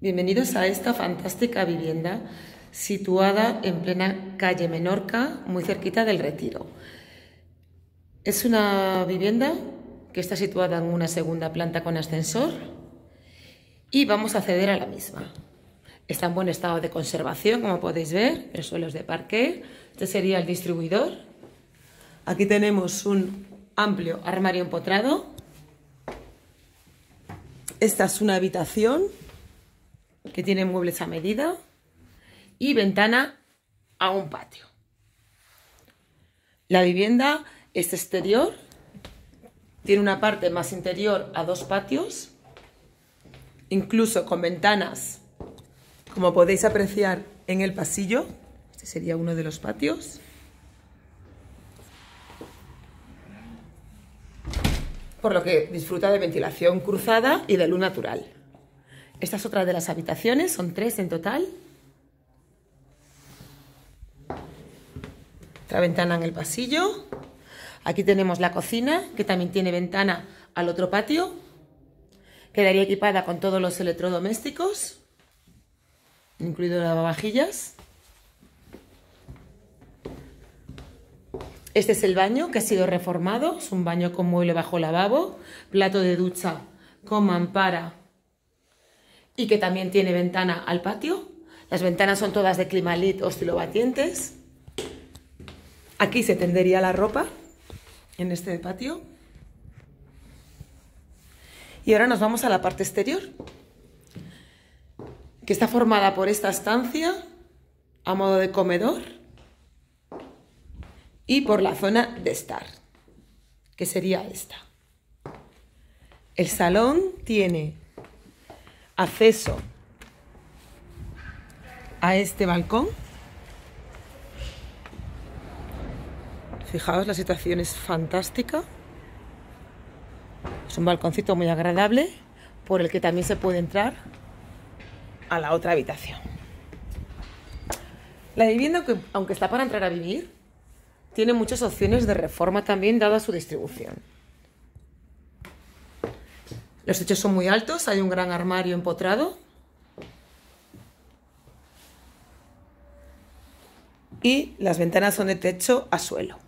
Bienvenidos a esta fantástica vivienda situada en plena calle Menorca, muy cerquita del Retiro. Es una vivienda que está situada en una segunda planta con ascensor y vamos a acceder a la misma. Está en buen estado de conservación, como podéis ver, el suelo es de parqué. Este sería el distribuidor. Aquí tenemos un amplio armario empotrado. Esta es una habitación que tiene muebles a medida y ventana a un patio. La vivienda es exterior, tiene una parte más interior a dos patios, incluso con ventanas, como podéis apreciar en el pasillo. Este sería uno de los patios. Por lo que disfruta de ventilación cruzada y de luz natural. Esta es otra de las habitaciones, son 3 en total. Otra ventana en el pasillo. Aquí tenemos la cocina, que también tiene ventana al otro patio. Quedaría equipada con todos los electrodomésticos, incluido lavavajillas. Este es el baño, que ha sido reformado. Es un baño con mueble bajo lavabo, plato de ducha con mampara y que también tiene ventana al patio. Las ventanas son todas de Climalit oscilobatientes. Aquí se tendería la ropa, en este patio. Y ahora nos vamos a la parte exterior, que está formada por esta estancia a modo de comedor y por la zona de estar, que sería esta. El salón tiene acceso a este balcón. Fijaos, la situación es fantástica. Es un balconcito muy agradable por el que también se puede entrar a la otra habitación. La vivienda, aunque está para entrar a vivir, tiene muchas opciones de reforma también, dada su distribución. Los techos son muy altos, hay un gran armario empotrado y las ventanas son de techo a suelo.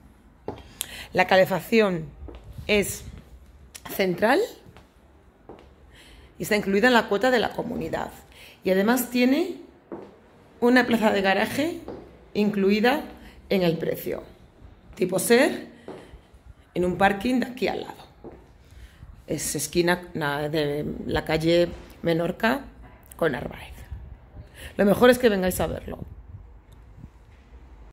La calefacción es central y está incluida en la cuota de la comunidad. Y además tiene una plaza de garaje incluida en el precio, tipo SER, en un parking de aquí al lado. Es esquina de la calle Menorca con Narváez. Lo mejor es que vengáis a verlo.